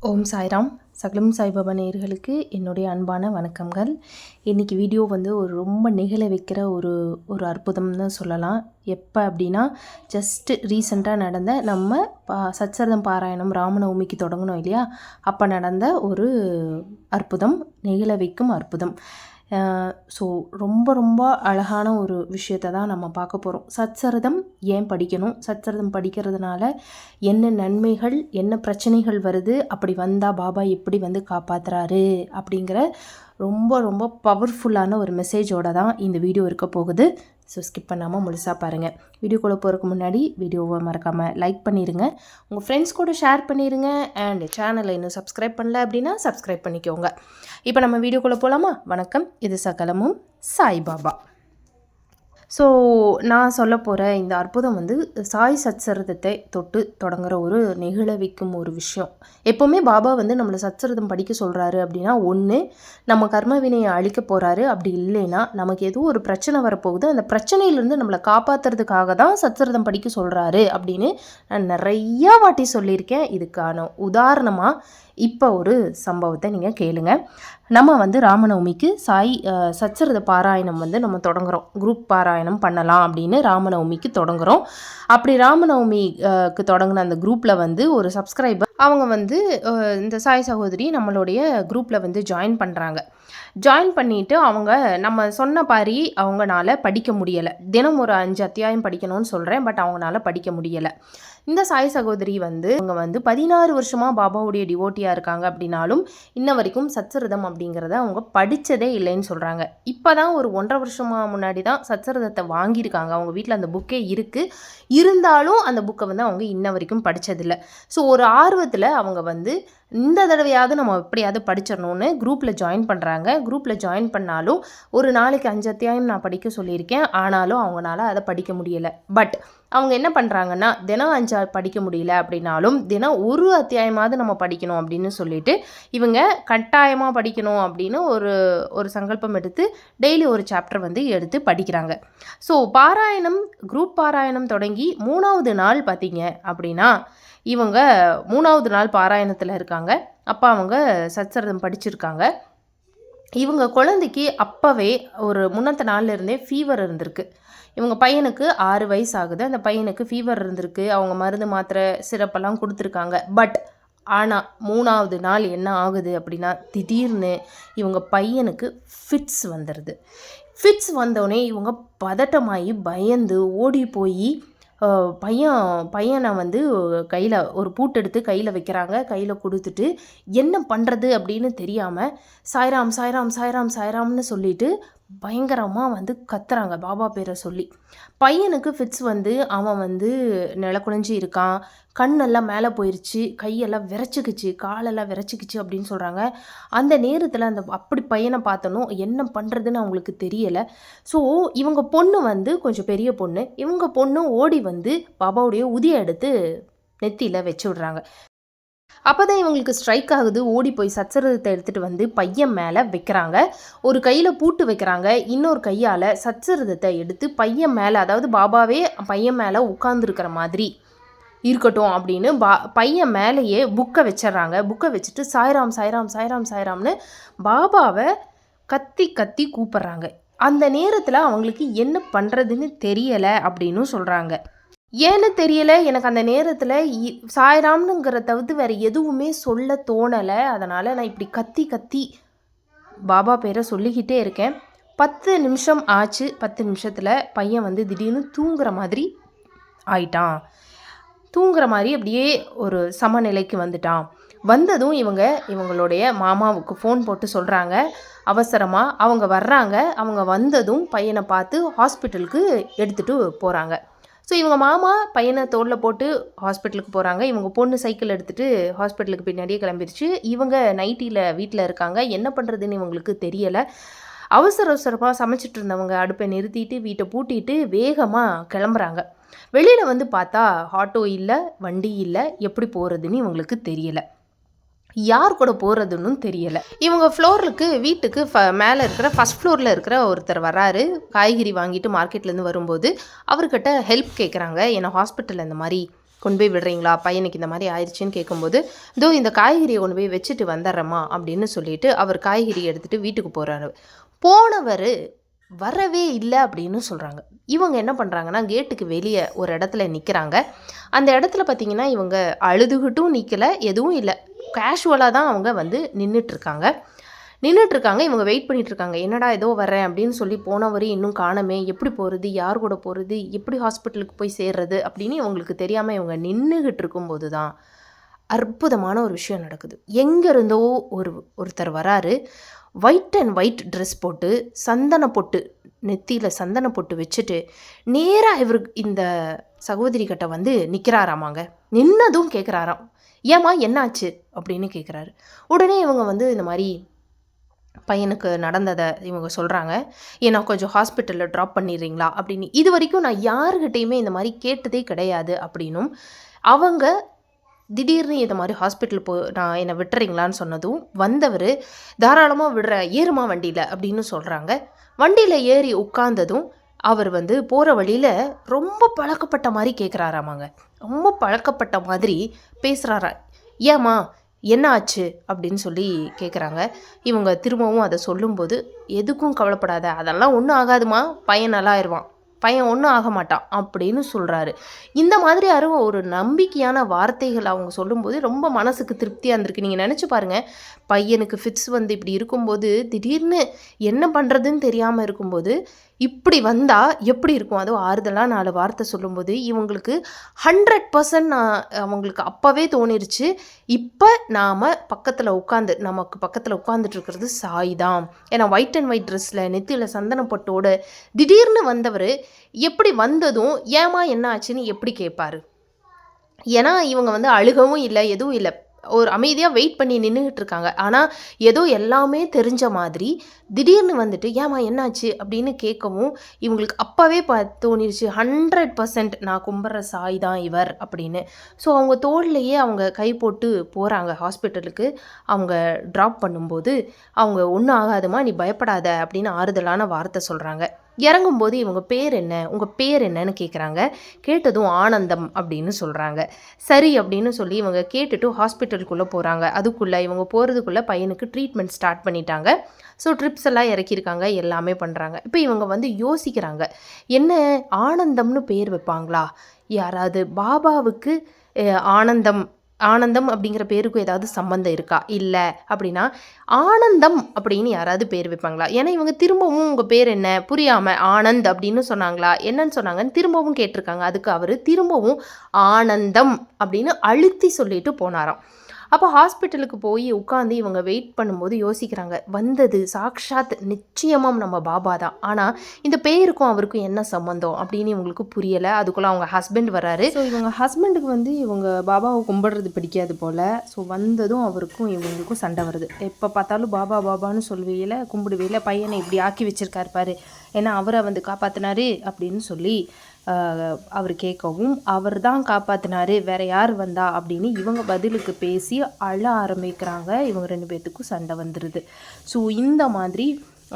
ஓம் சாய்ராம். சகலம் சாய்பாபா நேயர்களுக்கு என்னுடைய அன்பான வணக்கங்கள். இன்றைக்கி வீடியோ வந்து ரொம்ப நெகிழ வைக்கிற ஒரு அற்புதம்னு சொல்லலாம். எப்போ அப்படின்னா, ஜஸ்ட்டு ரீசெண்டாக நடந்த நம்ம சச்சரதம் பாராயணம் ராமநவமிக்கு தொடங்கணும் இல்லையா, அப்போ நடந்த ஒரு அற்புதம், நெகிழ வைக்கும் அற்புதம். ஸோ ரொம்ப ரொம்ப அழகான ஒரு விஷயத்தை தான் நம்ம பார்க்க போகிறோம். சச்சரதம் ஏன் படிக்கணும், சச்சரதம் படிக்கிறதுனால என்ன நன்மைகள், என்ன பிரச்சனைகள் வருது, அப்படி வந்தால் பாபா எப்படி வந்து காப்பாற்றுறாரு அப்படிங்கிற ரொம்ப ரொம்ப பவர்ஃபுல்லான ஒரு மெசேஜோடு தான் இந்த வீடியோ இருக்க போகுது. ஸோ ஸ்கிப் பண்ணாமல் முழுசாக பாருங்கள். வீடியோக்குள்ளே போகிறதுக்கு முன்னாடி வீடியோவை மறக்காமல் லைக் பண்ணிடுங்க, உங்கள் ஃப்ரெண்ட்ஸ் கூட ஷேர் பண்ணிடுங்க, அண்ட் சேனலை இன்னும் சப்ஸ்கிரைப் பண்ணல அப்படின்னா சப்ஸ்கிரைப் பண்ணிக்கோங்க. இப்போ நம்ம வீடியோக்குள்ளே போகலாமா? வணக்கம், இது சகலமும் சாய்பாபா. ஸோ நான் சொல்ல போகிற இந்த அற்புதம் வந்து சாய் சச்சரிதத்தை தொட்டு தொடங்குகிற ஒரு நெகிழ வைக்கும் ஒரு விஷயம். எப்போவுமே பாபா வந்து நம்மளை சச்சரிதம் படிக்க சொல்கிறாரு அப்படின்னா, ஒன்று நம்ம கர்ம வினையை அழிக்க போகிறாரு, அப்படி இல்லைன்னா நமக்கு எதுவும் ஒரு பிரச்சனை வரப்போகுது, அந்த பிரச்சனையிலேருந்து நம்மளை காப்பாற்றுறதுக்காக தான் சச்சரிதம் படிக்க சொல்கிறாரு அப்படின்னு நான் நிறையா வாட்டி சொல்லியிருக்கேன். இதுக்கான உதாரணமாக இப்போ ஒரு சம்பவத்தை நீங்கள் கேளுங்க. நம்ம வந்து ராமநவமிக்கு சாய் சச்சரித பாராயணம் வந்து நம்ம தொடங்குகிறோம். குரூப் பாராயணம் பண்ணலாம் அப்படின்னு ராமநவமிக்கு தொடங்குகிறோம். அப்படி ராமநவமிக்கு தொடங்கின அந்த குரூப்பில் வந்து ஒரு சப்ஸ்கிரைபர் அவங்க வந்து இந்த சாய் சகோதரி நம்மளுடைய குரூப்பில் வந்து ஜாயின் பண்ணுறாங்க. ஜாயின் பண்ணிவிட்டு அவங்க நம்ம சொன்ன பாரி அவங்களால படிக்க முடியலை. தினம் ஒரு 5 அத்தியாயம் படிக்கணும்னு சொல்கிறேன், பட் அவங்களால படிக்க முடியலை. இந்த சாய் சகோதரி வந்து அவங்க வந்து 16 வருஷமாக பாபாவுடைய டிவோட்டியாக இருக்காங்க. அப்படின்னாலும் இன்ன வரைக்கும் சச்சரிதம் அப்படிங்கிறத அவங்க படித்ததே இல்லைன்னு சொல்கிறாங்க. இப்போ தான் ஒரு 1.5 வருஷமாக முன்னாடி தான் சச்சரிதத்தை வாங்கியிருக்காங்க. அவங்க வீட்டில் அந்த புக்கே இருக்குது, இருந்தாலும் அந்த புக்கை வந்து அவங்க இன்ன வரைக்கும் படித்ததில்லை. ஸோ ஒரு ஆர்வத்தில் அவங்க வந்து இந்த தடவையாவது நம்ம எப்படியாவது படிச்சிடணும்னு குரூப்பில் ஜாயின் பண்ணுறாங்க. குரூப்பில் ஜாயின் பண்ணாலும் ஒரு நாளைக்கு 5 அத்தியாயம் நான் படிக்க சொல்லியிருக்கேன், ஆனாலும் அவங்களால அதை படிக்க முடியலை. பட் அவங்க என்ன பண்ணுறாங்கன்னா, தினம் 5 படிக்க முடியல அப்படின்னாலும் தினம் ஒரு அத்தியாயமாவது நம்ம படிக்கணும் அப்படின்னு சொல்லிட்டு இவங்க கட்டாயமாக படிக்கணும் அப்படின்னு ஒரு சங்கல்பம் எடுத்து டெய்லி ஒரு சாப்டர் வந்து எடுத்து படிக்கிறாங்க. ஸோ பாராயணம், குரூப் பாராயணம் தொடங்கி 3வது நாள் பார்த்தீங்க அப்படின்னா, இவங்க 3வது நாள் பாராயணத்தில் இருக்காங்க. அப்போ அவங்க சச்சரிதம் படிச்சிருக்காங்க. இவங்க குழந்தைக்கு அப்போவே ஒரு முன்னத்த நாள்லேருந்தே ஃபீவர் இருந்திருக்கு. இவங்க பையனுக்கு 6 வயசு ஆகுது. அந்த பையனுக்கு ஃபீவர் இருந்திருக்கு. அவங்க மருந்து மாத்திரை சிரப்பெல்லாம் கொடுத்துருக்காங்க. பட் ஆனால் 3வது நாள் என்ன ஆகுது அப்படின்னா, திடீர்னு இவங்க பையனுக்கு ஃபிட்ஸ் வந்துடுது. ஃபிட்ஸ் வந்தோடனே இவங்க பதட்டமாகி பயந்து ஓடி போய் பையனை வந்து கையில் ஒரு பூட்டு எடுத்து கையில் வைக்கிறாங்க. கையில் கொடுத்துட்டு என்ன பண்ணுறது அப்படின்னு தெரியாமல் சாய்ராம் சாய்ராம் சாய்ராம் சாய்ராம்னு சொல்லிட்டு பயங்கரமாக வந்து கத்துறாங்க பாபா பேரை சொல்லி. பையனுக்கு ஃபிட்ஸ் வந்து அவன் வந்து நிலக்குலைஞ்சி இருக்கான், கண்ணெல்லாம் மேலே போயிடுச்சு, கையெல்லாம் விரைச்சிக்கிச்சு, காலெல்லாம் விரைச்சிக்கிச்சு அப்படின்னு சொல்கிறாங்க. அந்த நேரத்தில் அப்படி பையனை பார்த்தனும் என்ன பண்ணுறதுன்னு அவங்களுக்கு தெரியலை. ஸோ இவங்க பொண்ணு வந்து கொஞ்சம் பெரிய பொண்ணு, இவங்க பொண்ணு ஓடி வந்து பாபாவுடைய உதியை எடுத்து நெத்தியில் வச்சு விடுறாங்க. அப்போ தான் இவங்களுக்கு ஸ்ட்ரைக் ஆகுது. ஓடி போய் சச்சரிதத்தை எடுத்துகிட்டு வந்து பையன் மேலே வைக்கிறாங்க. ஒரு கையில் பூட்டு வைக்கிறாங்க, இன்னொரு கையால் சச்சரிதத்தை எடுத்து பையன் மேலே, அதாவது பாபாவே பையன் மேலே உட்கார்ந்துருக்கிற மாதிரி இருக்கட்டும் அப்படின்னு பையன் மேலேயே புக்கை வச்சிட்றாங்க. புக்கை வச்சுட்டு சாய்ராம் சாய்ராம் சாய்ராம் சாய்ராம்னு பாபாவை கத்தி கத்தி கூப்பிட்றாங்க. அந்த நேரத்தில் அவங்களுக்கு என்ன பண்ணுறதுன்னு தெரியலை அப்படின்னு சொல்கிறாங்க. ஏன்னு தெரியலை, எனக்கு அந்த நேரத்தில் சாய்ராம்னுங்கிற தவிர்த்து வேறு எதுவுமே சொல்ல தோணலை. அதனால் நான் இப்படி கத்தி கத்தி பாபா பேரை சொல்லிக்கிட்டே இருக்கேன். 10 நிமிஷம் ஆச்சு. 10 நிமிஷத்தில் பையன் வந்து திடீர்னு தூங்குற மாதிரி ஆயிட்டான். தூங்குற மாதிரி அப்படியே ஒரு சமநிலைக்கு வந்துட்டான். வந்ததும் இவங்களுடைய மாமாவுக்கு ஃபோன் போட்டு சொல்கிறாங்க. அவசரமாக அவங்க வர்றாங்க. அவங்க வந்ததும் பையனை பார்த்து ஹாஸ்பிட்டலுக்கு எடுத்துகிட்டு போகிறாங்க. ஸோ இவங்க மாமா பையனை தோளில் போட்டு ஹாஸ்பிட்டலுக்கு போகிறாங்க. இவங்க பொண்ணு சைக்கிள் எடுத்துகிட்டு ஹாஸ்பிட்டலுக்கு பின்னாடியே கிளம்பிடுச்சு. இவங்க நைட்டியில் வீட்டில் இருக்காங்க. என்ன பண்ணுறதுன்னு இவங்களுக்கு தெரியலை. அவசரமாக சமைச்சிட்டு இருந்தவங்க அடுப்பை நிறுத்திட்டு வீட்டை பூட்டிட்டு வேகமாக கிளம்புறாங்க. வெளியில் வந்து பார்த்தா ஆட்டோ இல்லை, வண்டி இல்லை, எப்படி போகிறதுன்னு இவங்களுக்கு தெரியலை. யார் கூட போகிறதுன்னு தெரியலை. இவங்க வீட்டுக்கு மேலே இருக்கிற ஃபஸ்ட் ஃப்ளோரில் இருக்கிற ஒருத்தர் வராரு. காய்கறி வாங்கிட்டு மார்க்கெட்லேருந்து வரும்போது அவர்கிட்ட ஹெல்ப் கேட்குறாங்க. என்னை ஹாஸ்பிட்டலில் இந்த மாதிரி கொண்டு போய் விடுறீங்களா, பையனுக்கு இந்த மாதிரி ஆயிடுச்சுன்னு கேட்கும்போது, இதோ இந்த காய்கறியை கொண்டு போய் வச்சுட்டு வந்துடுறேம்மா அப்படின்னு சொல்லிட்டு அவர் காய்கறி எடுத்துகிட்டு வீட்டுக்கு போகிறாரு. போனவர் வரவே இல்லை அப்படின்னு சொல்கிறாங்க. இவங்க என்ன பண்ணுறாங்கன்னா, கேட்டுக்கு வெளியே ஒரு இடத்துல நிற்கிறாங்க. அந்த இடத்துல பார்த்திங்கன்னா இவங்க அழுதுகிட்டும் நிற்கலை, எதுவும் இல்லை, கேஷுவலாக தான் அவங்க வந்து நின்றுட்டுருக்காங்க. இவங்க வெயிட் பண்ணிகிட்ருக்காங்க. என்னடா ஏதோ வரேன் அப்படின்னு சொல்லி போனவர் இன்னும் காணமே, எப்படி போகிறது, யார் கூட போகிறது, எப்படி ஹாஸ்பிட்டலுக்கு போய் சேர்றது அப்படின்னு இவங்களுக்கு தெரியாமல் இவங்க நின்றுக்கிட்டு இருக்கும்போது தான் அற்புதமான ஒரு விஷயம் நடக்குது. எங்கேருந்தோ ஒருத்தர் வராரு. ஒயிட் ட்ரெஸ் போட்டு, சந்தன பொட்டு, நெத்தியில் சந்தன பொட்டு வச்சுட்டு நேராக இவருக்கு இந்த சகோதரி கிட்ட வந்து நிற்கிறாராமாங்க. நின்னதும் கேட்குறாராம், ஏம்மா என்னாச்சு அப்படின்னு கேட்குறாரு. உடனே இவங்க வந்து இந்த மாதிரி பையனுக்கு நடந்ததை இவங்க சொல்கிறாங்க. ஏன்னா கொஞ்சம் ஹாஸ்பிட்டலில் ட்ராப் பண்ணிடுறீங்களா அப்படின்னு. இது வரைக்கும் நான் யாருக்கிட்டேயுமே இந்த மாதிரி கேட்டதே கிடையாது அப்படின்னும், அவங்க திடீர்னு இந்த மாதிரி ஹாஸ்பிட்டல் நான் என்னை விட்டுறீங்களான்னு சொன்னதும் வந்தவர் தாராளமாக ஏறுமா வண்டியில் அப்படின்னு சொல்கிறாங்க. வண்டியில் ஏறி உட்கார்ந்ததும் அவர் வந்து போகிற வழியில் ரொம்ப பழக்கப்பட்ட மாதிரி கேட்குறாராமாங்க. ரொம்ப பழக்கப்பட்ட மாதிரி பேசுகிறாரா. ஏம்மா என்ன ஆச்சு அப்படின்னு சொல்லி கேட்குறாங்க. இவங்க திரும்பவும் அதை சொல்லும்போது, எதுக்கும் கவலைப்படாத, அதெல்லாம் ஒன்றும் ஆகாதுமா, பையன் நல்லா ஆயிடுவான், பையன் ஒன்றும் ஆக மாட்டான் அப்படின்னு சொல்கிறாரு. இந்த மாதிரி ஒரு நம்பிக்கையான வார்த்தைகள் அவங்க சொல்லும்போது ரொம்ப மனசுக்கு திருப்தியாக இருந்திருக்கு. நீங்கள் நினச்சி பாருங்கள், பையனுக்கு ஃபிட்ஸ் வந்து இப்படி இருக்கும்போது திடீர்னு என்ன பண்ணுறதுன்னு தெரியாமல் இருக்கும்போது இப்படி வந்தால் எப்படி இருக்கும். அதுவும் ஆறுதலாக 4 வார்த்தை சொல்லும்போது இவங்களுக்கு 100% அவங்களுக்கு அப்போவே தோணிருச்சு, இப்போ நாம் நமக்கு பக்கத்தில் உட்காந்துட்ருக்கிறது சாய் தான். ஏன்னா ஒயிட் ட்ரெஸ்ஸில் நெத்தியில் சந்தன பொட்டோடு திடீர்னு வந்தவர் எப்படி வந்ததும் ஏமா என்ன ஆச்சுன்னு எப்படி கேட்பார். ஏன்னா இவங்க வந்து அழுகவும் இல்லை, எதுவும் இல்லை, ஒரு அமைதியாக வெயிட் பண்ணி நின்றுக்கிட்டு இருக்காங்க. ஆனால் ஏதோ எல்லாமே தெரிஞ்ச மாதிரி திடீர்னு வந்துட்டு ஏமா என்னாச்சு அப்படின்னு கேட்கவும் இவங்களுக்கு அப்போவே தோணிருச்சு, 100% நான் கும்பிட்ற சாய் தான் இவர் அப்படின்னு. ஸோ அவங்க தோள்லையே அவங்க கை போட்டு போகிறாங்க ஹாஸ்பிட்டலுக்கு. அவங்க ட்ராப் பண்ணும்போது அவங்க ஒன்றும் ஆகாதுமா, நீ பயப்படாத அப்படின்னு ஆறுதலான வார்த்தை சொல்கிறாங்க. இறங்கும்போது இவங்க பேர் என்ன, உங்கள் பேர் என்னன்னு கேட்குறாங்க. கேட்டதும் ஆனந்தம் அப்படின்னு சொல்கிறாங்க. சரி அப்படின்னு சொல்லி இவங்க கேட்டுட்டு ஹாஸ்பிட்டலுக்குள்ளே போகிறாங்க. அதுக்குள்ளே இவங்க போகிறதுக்குள்ளே பையனுக்கு ட்ரீட்மெண்ட் ஸ்டார்ட் பண்ணிட்டாங்க. ஸோ ட்ரிப்ஸ் எல்லாம் இறக்கியிருக்காங்க, எல்லாமே பண்ணுறாங்க. இப்போ இவங்க வந்து யோசிக்கிறாங்க, என்ன ஆனந்தம்னு பேர் வைப்பாங்களா, யாராவது பாபாவுக்கு ஆனந்தம் அப்படிங்கிற பேருக்கும் ஏதாவது சம்மந்தம் இருக்கா, இல்லை அப்படின்னா ஆனந்தம் அப்படின்னு யாராவது பேர் வைப்பாங்களா. ஏன்னா இவங்க திரும்பவும் உங்கள் பேர் என்ன புரியாமல் ஆனந்த் அப்படின்னு சொன்னாங்களா, என்னன்னு சொன்னாங்கன்னு திரும்பவும் கேட்டிருக்காங்க. அதுக்கு அவர் திரும்பவும் ஆனந்தம் அப்படின்னு அழுத்தி சொல்லிட்டு போனாராம். அப்போ ஹாஸ்பிட்டலுக்கு போய் உட்காந்து இவங்க வெயிட் பண்ணும்போது யோசிக்கிறாங்க, வந்தது சாக்ஷாத் நிச்சயமாக நம்ம பாபா தான், ஆனால் இந்த பேருக்கும் அவருக்கும் என்ன சம்மந்தம் அப்படின்னு இவங்களுக்கு புரியலை. அதுக்குள்ளே அவங்க ஹஸ்பண்ட் வராரு. ஸோ இவங்க ஹஸ்பண்டுக்கு வந்து இவங்க பாபாவை கும்பிடுறது பிடிக்காது போல். ஸோ வந்ததும் அவருக்கும் இவங்களுக்கும் சண்டை வருது. எப்போ பார்த்தாலும் பாபா பாபான்னு சொல்லுவையில் கும்பிடுவையில் பையனை இப்படி ஆக்கி வச்சிருக்காரு பாரு, ஏன்னா அவரை வந்து காப்பாற்றினாரு அப்படின்னு சொல்லி அவர் கேட்கவும், அவர் தான் காப்பாற்றினாரு, வேறு யார் வந்தா அப்படின்னு இவங்க பதிலுக்கு பேசி அழ ஆரம்பிக்கிறாங்க. இவங்க 2 பேர்த்துக்கும் சண்டை வந்துடுது. ஸோ இந்த மாதிரி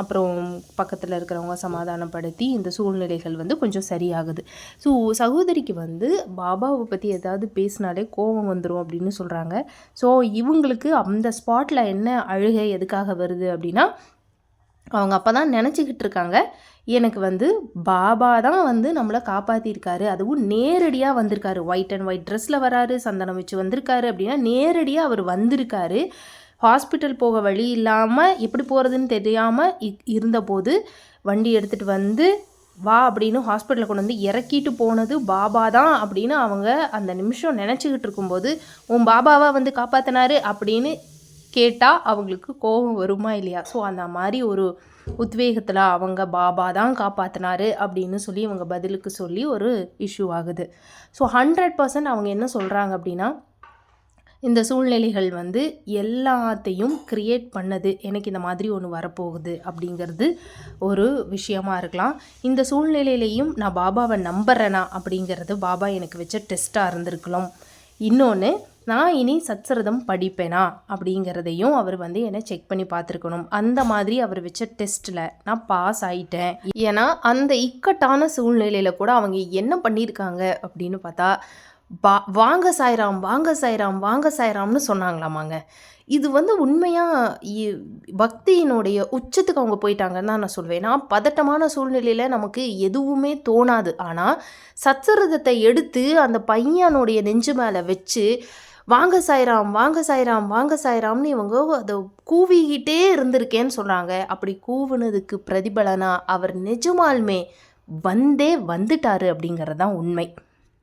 அப்புறம் பக்கத்தில் இருக்கிறவங்க சமாதானப்படுத்தி இந்த சூழ்நிலைகள் வந்து கொஞ்சம் சரியாகுது. ஸோ சகோதரிக்கு வந்து பாபாவை பற்றி ஏதாவது பேசினாலே கோபம் வந்துடும் அப்படின்னு சொல்கிறாங்க. ஸோ இவங்களுக்கு அந்த ஸ்பாட்டில் என்ன அழுகை எதுக்காக வருது அப்படின்னா, அவங்க அப்போ தான் நினச்சிக்கிட்டு இருக்காங்க, எனக்கு வந்து பாபா தான் வந்து நம்மளை காப்பாற்றிருக்காரு, அதுவும் நேரடியாக வந்திருக்காரு, ஒயிட் ட்ரெஸ்ஸில் வராரு, சந்தனம் வச்சு வந்திருக்காரு அப்படின்னா நேரடியாக அவர் வந்திருக்காரு. ஹாஸ்பிட்டல் போக வழி இல்லாமல் எப்படி போகிறதுன்னு தெரியாமல் இருந்தபோது வண்டி எடுத்துகிட்டு வந்து வா அப்படின்னு ஹாஸ்பிட்டலில் கொண்டு வந்து இறக்கிட்டு போனது பாபா தான் அப்படின்னு அவங்க அந்த நிமிஷம் நினச்சிக்கிட்டு இருக்கும்போது, உன் பாபாவை வந்து காப்பாற்றினாரு அப்படின்னு கேட்டால் அவங்களுக்கு கோபம் வருமா இல்லையா. ஸோ அந்த மாதிரி ஒரு உத்வேகத்தில் அவங்க பாபா தான் காப்பாற்றினாரு அப்படின்னு சொல்லி இவங்க பதிலுக்கு சொல்லி ஒரு இஷ்யூ ஆகுது. ஸோ 100% அவங்க என்ன சொல்கிறாங்க அப்படின்னா, இந்த சூழ்நிலைகள் வந்து எல்லாத்தையும் க்ரியேட் பண்ணது, எனக்கு இந்த மாதிரி ஒன்று வரப்போகுது அப்படிங்கிறது ஒரு விஷயமா இருக்கலாம். இந்த சூழ்நிலையிலையும் நான் பாபாவை நம்புறேனா அப்படிங்கிறது பாபா எனக்கு வச்ச டெஸ்ட்டாக இருந்திருக்கலாம். இன்னொன்று, நான் இனி சத்சரிதம் படிப்பேனா அப்படிங்கிறதையும் அவர் வந்து என்னை செக் பண்ணி பார்த்துருக்கணும். அந்த மாதிரி அவர் வச்ச டெஸ்ட்டில் நான் பாஸ் ஆகிட்டேன். ஏன்னா அந்த இக்கட்டான சூழ்நிலையில் கூட அவங்க என்ன பண்ணியிருக்காங்க அப்படின்னு பார்த்தா, வாங்க சாய்ராம், வாங்க சாய்ராம், வாங்க சாய்ராம்னு சொன்னாங்களாமாங்க. இது வந்து உண்மையா பக்தியினுடைய உச்சத்துக்கு அவங்க போயிட்டாங்கன்னு தான் நான் சொல்வேன். நான் பதட்டமான சூழ்நிலையில நமக்கு எதுவுமே தோணாது. ஆனா, சத்சரிதத்தை எடுத்து அந்த பையனுடைய நெஞ்சு மேல வச்சு, வாங்க சாய்ராம், வாங்க சாய்ராம், வாங்க சாய்ராம்னு இவங்க அத கூவிக்கிட்டே இருந்திருக்கேன்னு சொல்றாங்க. அப்படி கூவுனதுக்கு பிரதிபலனா அவர் நிஜமாலுமே வந்துட்டாரு அப்படிங்கிறது தான் உண்மை.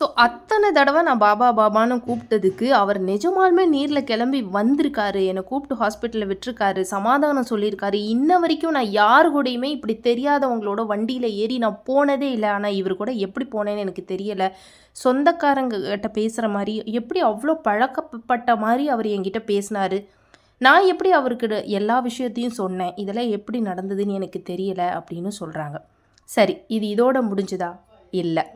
ஸோ அத்தனை தடவை நான் பாபா பாபான்னு கூப்பிட்டதுக்கு அவர் நிஜமாலுமே நீரில் கிளம்பி வந்திருக்காரு, என்னை கூப்பிட்டு ஹாஸ்பிட்டலில் விட்டுருக்காரு, சமாதானம் சொல்லியிருக்காரு. இன்ன வரைக்கும் நான் யாரு கூடயுமே இப்படி தெரியாதவங்களோட வண்டியில் ஏறி நான் போனதே இல்லை. ஆனால் இவர் கூட எப்படி போனேன்னு எனக்கு தெரியலை. சொந்தக்காரங்க கிட்ட பேசுகிற மாதிரி எப்படி அவ்வளோ பழக்கப்பட்ட மாதிரி அவர் என்கிட்ட பேசினார். நான் எப்படி அவருக்கு எல்லா விஷயத்தையும் சொன்னேன், இதெல்லாம் எப்படி நடந்ததுன்னு எனக்கு தெரியலை அப்படின்னு சொல்கிறாங்க. சரி, இது இதோட முடிஞ்சுதா? இல்லை.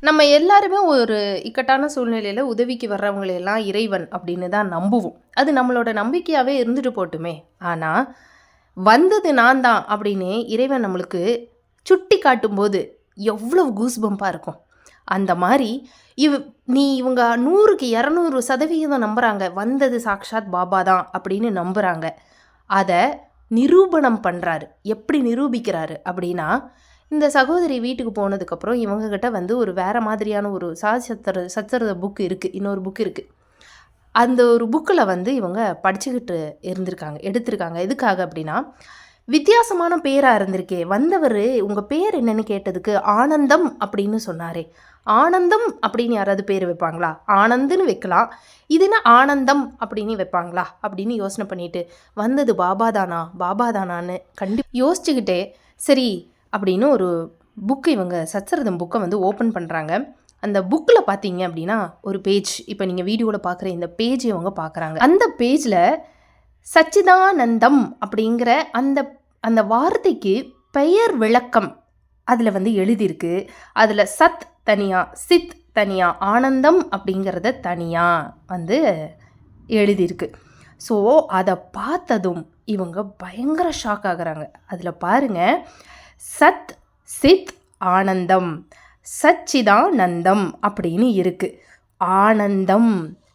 நம்ம எல்லாருமே ஒரு இக்கட்டான சூழ்நிலையில் உதவிக்கு வர்றவங்களையெல்லாம் இறைவன் அப்படின்னு தான் நம்புவோம். அது நம்மளோட நம்பிக்கையாகவே இருந்துட்டு போட்டுமே. ஆனால் வந்தது நான் தான் அப்படின்னு இறைவன் நம்மளுக்கு சுட்டி காட்டும்போது எவ்வளவு கூஸ்பம்பாக இருக்கும். அந்த மாதிரி இவங்க 100க்கு 200% நம்புகிறாங்க, வந்தது சாக்ஷாத் பாபா தான் அப்படின்னு நம்புகிறாங்க. அதை நிரூபணம் பண்ணுறாரு. எப்படி நிரூபிக்கிறாரு அப்படின்னா, இந்த சகோதரி வீட்டுக்கு போனதுக்கப்புறம் இவங்ககிட்ட வந்து ஒரு வேறு மாதிரியான ஒரு சச்சரித புக்கு இருக்குது, இன்னொரு புக்கு இருக்குது. அந்த ஒரு புக்கில் வந்து இவங்க படிச்சுக்கிட்டு எடுத்திருக்காங்க. எதுக்காக அப்படின்னா, வித்தியாசமான பேராக இருந்திருக்கே, வந்தவர் உங்கள் பேர் என்னன்னு கேட்டதுக்கு ஆனந்தம் அப்படின்னு சொன்னாரே. ஆனந்தம் அப்படின்னு யாராவது பேர் வைப்பாங்களா? ஆனந்துன்னு வைக்கலாம், இதுன்னா ஆனந்தம் அப்படின்னு வைப்பாங்களா அப்படின்னு யோசனை பண்ணிட்டு, வந்தது பாபாதானான்னு யோசிச்சுக்கிட்டே சரி அப்படின்னு ஒரு புக்கு, இவங்க சச்சரிதம் புக்கை வந்து ஓப்பன் பண்ணுறாங்க. அந்த புக்கில் பார்த்தீங்க அப்படின்னா ஒரு பேஜ், இப்போ நீங்கள் வீடியோவில் பார்க்குற இந்த பேஜை அவங்க பார்க்குறாங்க. அந்த பேஜில் சச்சிதானந்தம் அப்படிங்கிற அந்த வார்த்தைக்கு பெயர் விளக்கம் அதில் வந்து எழுதியிருக்கு. அதில் சத் தனியாக, சித் தனியாக, ஆனந்தம் அப்படிங்கிறத தனியாக வந்து எழுதியிருக்கு. ஸோ அதை பார்த்ததும் இவங்க பயங்கர ஷாக் ஆகுறாங்க. அதில் பாருங்கள், சத் சித் ஆனந்தம், சச்சிதானந்தம் அப்படின்னு இருக்குது. ஆனந்தம்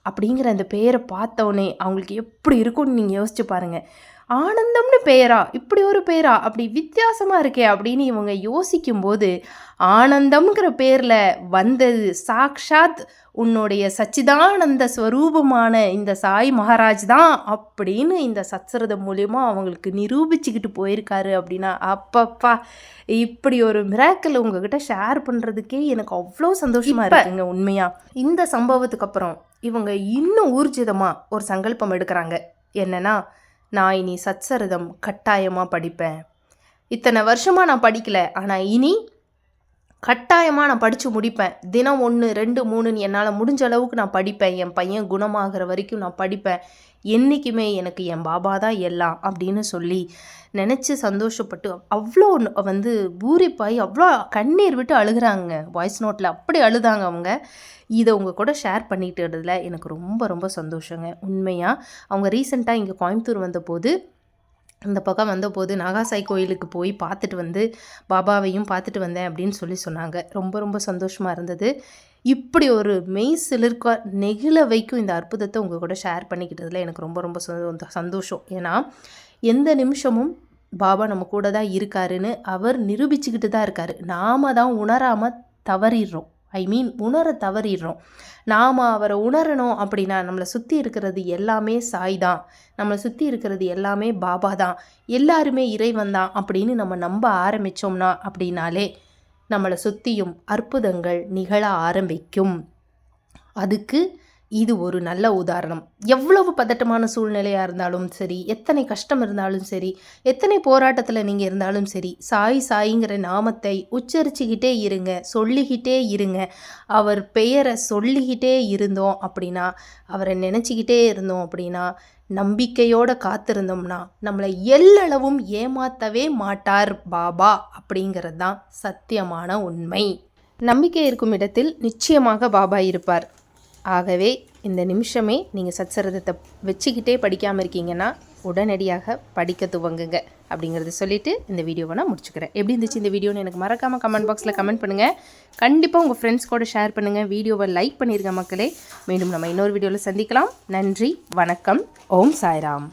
அப்படிங்கிற அந்த பெயரை பார்த்தோன்னே அவங்களுக்கு எப்படி இருக்கும்னு நீங்கள் யோசிச்சு பாருங்கள். ஆனந்தம்னு பெயரா, இப்படி ஒரு பெயரா, அப்படி வித்தியாசமாக இருக்கே அப்படின்னு இவங்க யோசிக்கும்போது, ஆனந்தம்ங்கிற பேரில் வந்தது சாக்ஷாத் உன்னுடைய சச்சிதானந்த ஸ்வரூபமான இந்த சாய் மகாராஜ் தான் அப்படின்னு இந்த சச்சரிதம் மூலியமாக அவங்களுக்கு நிரூபிச்சுக்கிட்டு போயிருக்காரு. அப்படின்னா அப்பப்பா, இப்படி ஒரு மிராக்கிள் உங்ககிட்ட ஷேர் பண்ணுறதுக்கே எனக்கு அவ்வளோ சந்தோஷமாக இருக்குங்க உண்மையாக. இந்த சம்பவத்துக்கு அப்புறம் இவங்க இன்னும் ஊர்ஜிதமாக ஒரு சங்கல்பம் எடுக்கிறாங்க. என்னென்னா, நான் இனி சச்சரிதம் கட்டாயமாக படிப்பேன். இத்தனை வருஷமாக நான் படிக்கலை, ஆனால் இனி கட்டாயமாக நான் படித்து முடிப்பேன். தினம் 1, 2, 3ன்னு என்னால் முடிஞ்ச அளவுக்கு நான் படிப்பேன். என் பையன் குணமாகிற வரைக்கும் நான் படிப்பேன். என்றைக்குமே எனக்கு என் பாபா தான் எல்லாம் அப்படின்னு சொல்லி நினச்சி சந்தோஷப்பட்டு அவ்வளோ வந்து பூரிப்பாகி அவ்வளோ கண்ணீர் விட்டு அழுகிறாங்க. வாய்ஸ் நோட்டில் அப்படி அழுதாங்க அவங்க. இதை உங்கள் கூட ஷேர் பண்ணிக்கிட்டதில் எனக்கு ரொம்ப ரொம்ப சந்தோஷங்க உண்மையாக. அவங்க ரீசெண்டாக இங்கே கோயம்புத்தூர் வந்தபோது, இந்த பக்கம் வந்தபோது நாகாசாய் கோயிலுக்கு போய் பார்த்துட்டு வந்து பாபாவையும் பார்த்துட்டு வந்தேன் அப்படின்னு சொன்னாங்க. ரொம்ப ரொம்ப சந்தோஷமாக இருந்தது. இப்படி ஒரு மெய் சிலிர்க்க நெகிழ வைக்கும் இந்த அற்புதத்தை உங்கள் கூட ஷேர் பண்ணிக்கிட்டதில் எனக்கு ரொம்ப ரொம்ப சந்தோஷம். ஏன்னா எந்த நிமிஷமும் பாபா நம்ம கூட தான் இருக்காருன்னு அவர் நிரூபிச்சுக்கிட்டு தான் இருக்காரு. நாம் தான் உணராமல் தவறிடுறோம். உணர தவறிடுறோம். நாம் அவரை உணரணும் அப்படின்னா நம்மளை சுற்றி இருக்கிறது எல்லாமே சாய் தான், நம்மளை சுற்றி இருக்கிறது எல்லாமே பாபா தான், எல்லாருமே இறைவன் தான் அப்படின்னு நம்ம நம்ப ஆரம்பித்தோம்னா அப்படின்னாலே நம்மளை சுற்றியும் அற்புதங்கள் நிகழ ஆரம்பிக்கும். அதுக்கு இது ஒரு நல்ல உதாரணம். எவ்வளவு பதட்டமான சூழ்நிலையாக இருந்தாலும் சரி, எத்தனை கஷ்டம் இருந்தாலும் சரி, எத்தனை போராட்டத்தில் நீங்கள் இருந்தாலும் சரி, சாய்ங்கிற நாமத்தை உச்சரிச்சுக்கிட்டே இருங்க, சொல்லிக்கிட்டே இருங்க. அவர் பெயரை சொல்லிக்கிட்டே இருந்தோம் அப்படின்னா, அவரை நினச்சிக்கிட்டே இருந்தோம் அப்படின்னா, நம்பிக்கையோடு காத்திருந்தோம்னா நம்மளை எல்லளவும் ஏமாற்றவே மாட்டார் பாபா அப்படிங்கிறது தான் சத்தியமான உண்மை. நம்பிக்கை இருக்கும் இடத்தில் நிச்சயமாக பாபா இருப்பார். ஆகவே இந்த நிமிஷமே நீங்கள் சத்சரிதத்தை வச்சுக்கிட்டே படிக்காமல் இருக்கீங்கன்னா உடனடியாக படிக்க துவங்குங்க அப்படிங்கிறத சொல்லிவிட்டு இந்த வீடியோவை நான் முடிச்சுக்கிறேன். எப்படி இருந்துச்சு இந்த வீடியோன்னு எனக்கு மறக்காமல் கமெண்ட் பாக்ஸில் கமெண்ட் பண்ணுங்கள். கண்டிப்பாக உங்கள் ஃப்ரெண்ட்ஸ் கூட ஷேர் பண்ணுங்கள். வீடியோவை லைக் பண்ணிடுங்க மக்களே. மீண்டும் நம்ம இன்னொரு வீடியோவில் சந்திக்கலாம். நன்றி, வணக்கம், ஓம் சாய்ராம்.